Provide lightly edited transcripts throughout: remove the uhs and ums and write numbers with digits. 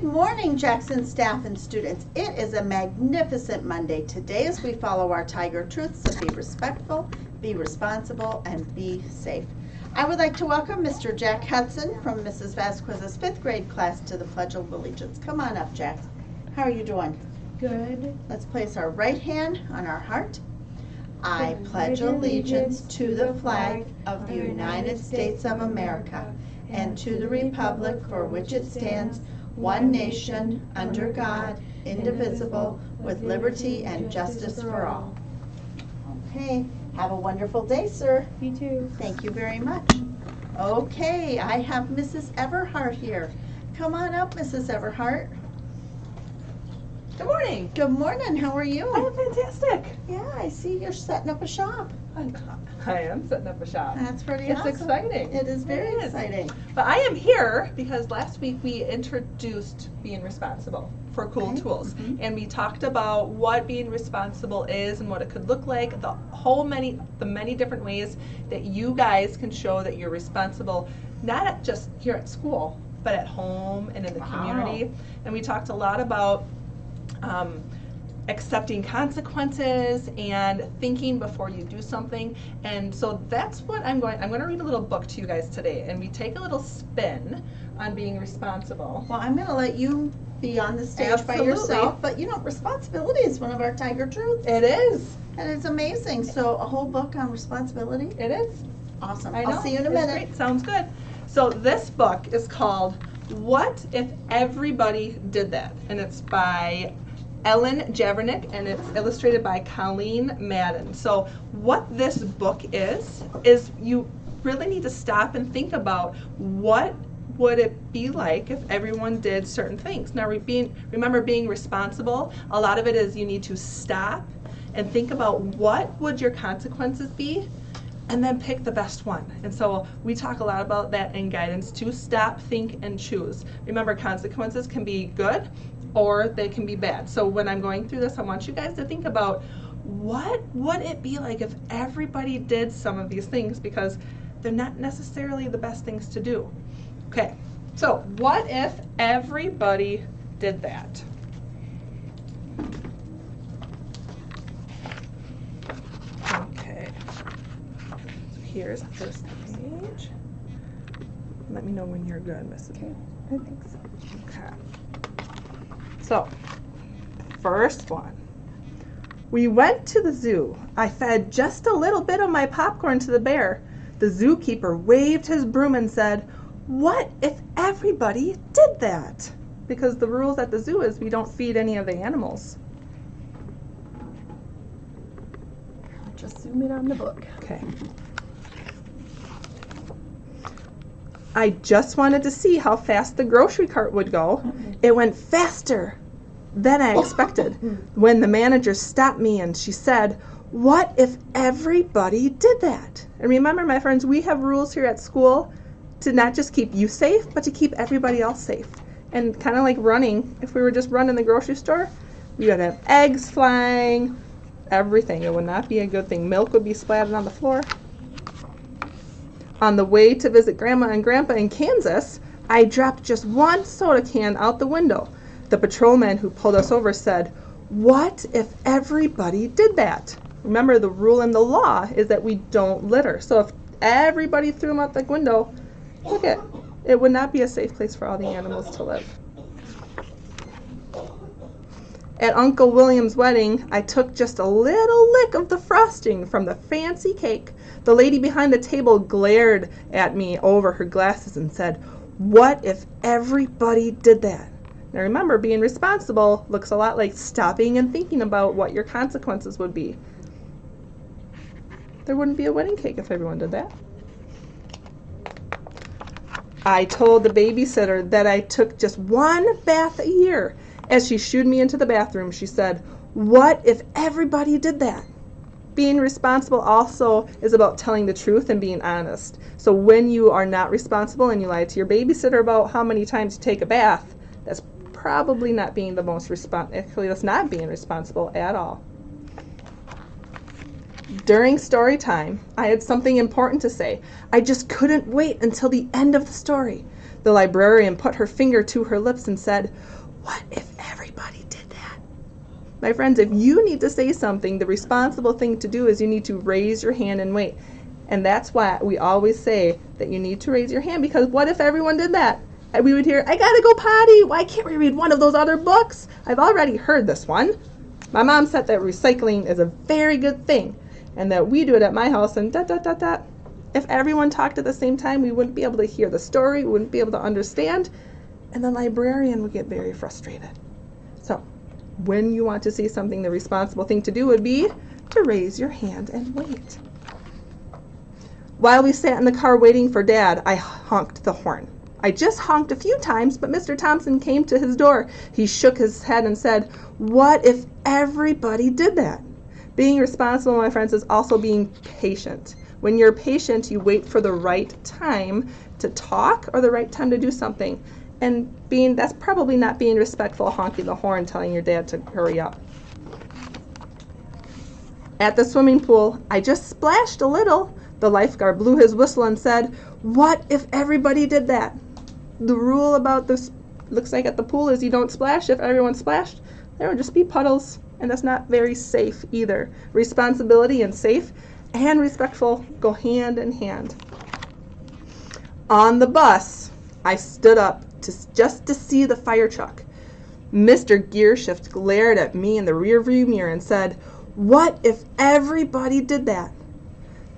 Good morning, Jackson staff and students. It is a magnificent Monday today as we follow our Tiger truths of be respectful, be responsible, and be safe. I would like to welcome Mr. Jack Hudson from Mrs. Vasquez's 5th grade class to the Pledge of Allegiance. Come on up, Jack. How are you doing? Good. Let's place our right hand on our heart. I pledge allegiance to the flag of the United States of America and to the republic for which it stands, one nation, under God, indivisible, with liberty and justice for all. Okay, have a wonderful day, sir. You too. Thank you very much. Okay, I have Mrs. Everhart here. Come on up, Mrs. Everhart. Good morning. Good morning, how are you? I am fantastic. Yeah, I see you're setting up a shop. I am setting up a shop. That's pretty It's awesome. exciting. It is very It is. exciting. But I am here because last week we introduced being responsible for Cool Okay. Tools. Mhm. And we talked about what being responsible is and what it could look like, the many different ways that you guys can show that you're responsible, not just here at school, but at home and in the Wow. community. And we talked a lot about accepting consequences and thinking before you do something. And so that's what I'm going to read a little book to you guys today, and we take a little spin on being responsible. Well, I'm going to let you be on the stage by Absolutely. yourself, but you know, responsibility is one of our Tiger truths, It is. and it's amazing. So a whole book on responsibility? It is. Awesome. I know. I'll see you in a It's minute. Great. Sounds good. So this book is called What If Everybody Did That? And it's by Ellen Javernick, and it's illustrated by Colleen Madden. So what this book is you really need to stop and think about what would it be like if everyone did certain things. Now remember being responsible, a lot of it is you need to stop and think about what would your consequences be, and then pick the best one. And so we talk a lot about that in guidance to stop, think, and choose. Remember, consequences can be good or they can be bad. So when I'm going through this, I want you guys to think about what would it be like if everybody did some of these things, because they're not necessarily the best things to do. Okay, so what if everybody did that? Okay, so here's the first page. Let me know when you're good, Mrs. Okay. I think so. Okay. So, first one. We went to the zoo. I fed just a little bit of my popcorn to the bear. The zookeeper waved his broom and said, "What if everybody did that?" Because the rules at the zoo is we don't feed any of the animals. I'll just zoom in on the book. Okay. I just wanted to see how fast the grocery cart would go. It went faster than I expected. When the manager stopped me and she said, "What if everybody did that?" And remember, my friends, we have rules here at school to not just keep you safe, but to keep everybody else safe. And kind of like running, if we were just running the grocery store, we would have eggs flying, everything. It would not be a good thing. Milk would be splattered on the floor. On the way to visit Grandma and Grandpa in Kansas, I dropped just one soda can out the window. The patrolman who pulled us over said, "What if everybody did that?" Remember, the rule in the law is that we don't litter. So if everybody threw them out the window, look at it would not be a safe place for all the animals to live. At Uncle William's wedding, I took just a little lick of the frosting from the fancy cake. The lady behind the table glared at me over her glasses and said, "What if everybody did that?" Now remember, being responsible looks a lot like stopping and thinking about what your consequences would be. There wouldn't be a wedding cake if everyone did that. I told the babysitter that I took just one bath a year. As she shooed me into the bathroom, she said, "What if everybody did that?" Being responsible also is about telling the truth and being honest. So when you are not responsible and you lie to your babysitter about how many times you take a bath, that's probably not being the most responsible. Actually, that's not being responsible at all. During story time, I had something important to say. I just couldn't wait until the end of the story. The librarian put her finger to her lips and said, "What if everybody did that?" My friends, if you need to say something, the responsible thing to do is you need to raise your hand and wait. And that's why we always say that you need to raise your hand, because what if everyone did that? And we would hear, "I gotta go potty. Why can't we read one of those other books? I've already heard this one." My mom said that recycling is a very good thing and that we do it at my house and dot, dot, dot, dot. If everyone talked at the same time, we wouldn't be able to hear the story, we wouldn't be able to understand, and the librarian would get very frustrated. So when you want to say something, the responsible thing to do would be to raise your hand and wait. While we sat in the car waiting for Dad, I honked the horn. I just honked a few times, but Mr. Thompson came to his door. He shook his head and said, "What if everybody did that?" Being responsible, my friends, is also being patient. When you're patient, you wait for the right time to talk or the right time to do something. And that's probably not being respectful, honking the horn, telling your dad to hurry up. At the swimming pool, I just splashed a little. The lifeguard blew his whistle and said, "What if everybody did that?" The rule about this, looks like at the pool, is you don't splash. If everyone splashed, there would just be puddles, and that's not very safe either. Responsibility and safe and respectful go hand in hand. On the bus, I stood up just to see the fire truck. Mr. Gearshift glared at me in the rearview mirror and said, "What if everybody did that?"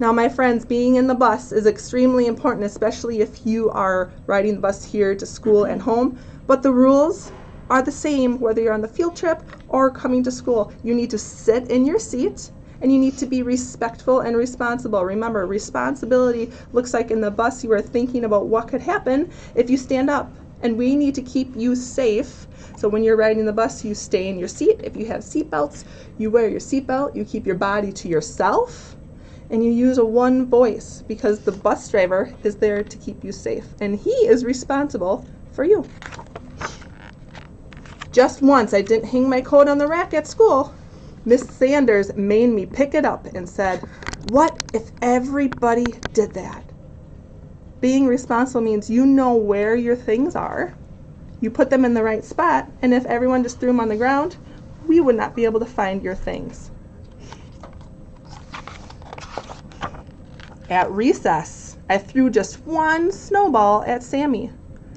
Now, my friends, being in the bus is extremely important, especially if you are riding the bus here to school and home. But the rules are the same whether you're on the field trip or coming to school. You need to sit in your seat and you need to be respectful and responsible. Remember, responsibility looks like in the bus you are thinking about what could happen if you stand up. And we need to keep you safe. So when you're riding the bus, you stay in your seat. If you have seat belts, you wear your seat belt. You keep your body to yourself. And you use a one voice because the bus driver is there to keep you safe. And he is responsible for you. Just once, I didn't hang my coat on the rack at school. Miss Sanders made me pick it up and said, "What if everybody did that?" Being responsible means you know where your things are. You put them in the right spot. And if everyone just threw them on the ground, we would not be able to find your things. At recess, I threw just one snowball at Sammy.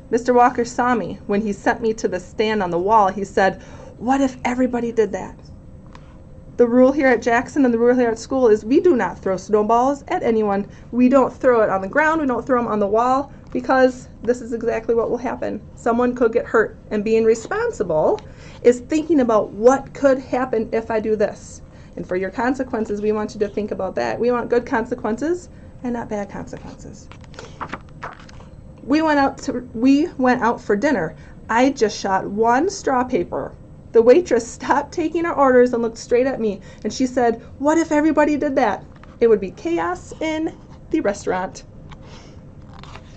Mr. Walker saw me. When he sent me to the stand on the wall, he said, "What if everybody did that?" The rule here at Jackson and the rule here at school is we do not throw snowballs at anyone. We don't throw it on the ground. We don't throw them on the wall because this is exactly what will happen. Someone could get hurt. And being responsible is thinking about what could happen if I do this. And for your consequences, we want you to think about that. We want good consequences and not bad consequences. We went out for dinner. I just shot one straw paper. The waitress stopped taking our orders and looked straight at me, and she said, "What if everybody did that?" It would be chaos in the restaurant.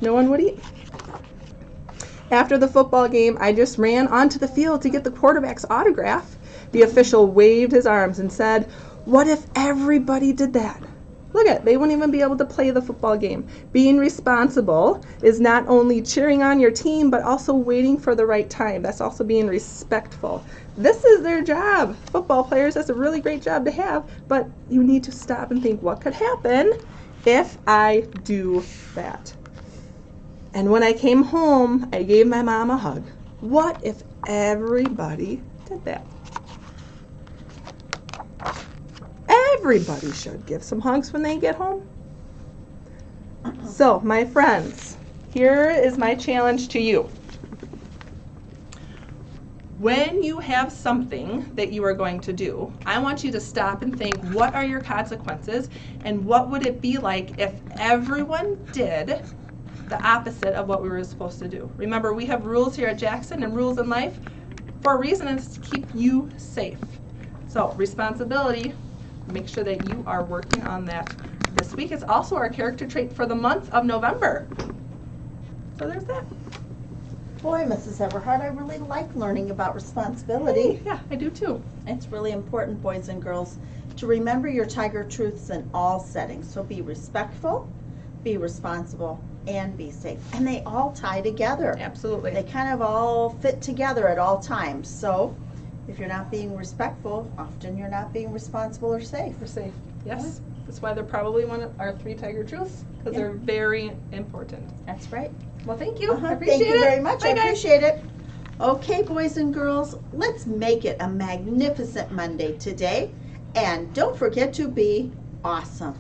No one would eat. After the football game, I just ran onto the field to get the quarterback's autograph. The official waved his arms and said, "What if everybody did that?" Look at it, they wouldn't even be able to play the football game. Being responsible is not only cheering on your team, but also waiting for the right time. That's also being respectful. This is their job. Football players, that's a really great job to have, but you need to stop and think, what could happen if I do that? And when I came home, I gave my mom a hug. What if everybody did that? Everybody should give some hugs when they get home. So, my friends, here is my challenge to you. When you have something that you are going to do, I want you to stop and think, what are your consequences and what would it be like if everyone did the opposite of what we were supposed to do? Remember, we have rules here at Jackson and rules in life for a reason, and it's to keep you safe. So, responsibility. Make sure that you are working on that this week. It's also our character trait for the month of November. So there's that. Boy, Mrs. Everhart, I really like learning about responsibility. Yeah, I do too. It's really important, boys and girls, to remember your tiger truths in all settings. So be respectful, be responsible, and be safe. And they all tie together. Absolutely. They kind of all fit together at all times. So if you're not being respectful, often you're not being responsible or safe. We're safe. Yes. That's why they're probably one of our 3 tiger truths, because they're very important. That's right. Well, thank you. I Thank appreciate you it. very much. Bye, I guys. appreciate it. Okay, boys and girls, let's make it a magnificent Monday today. And don't forget to be awesome.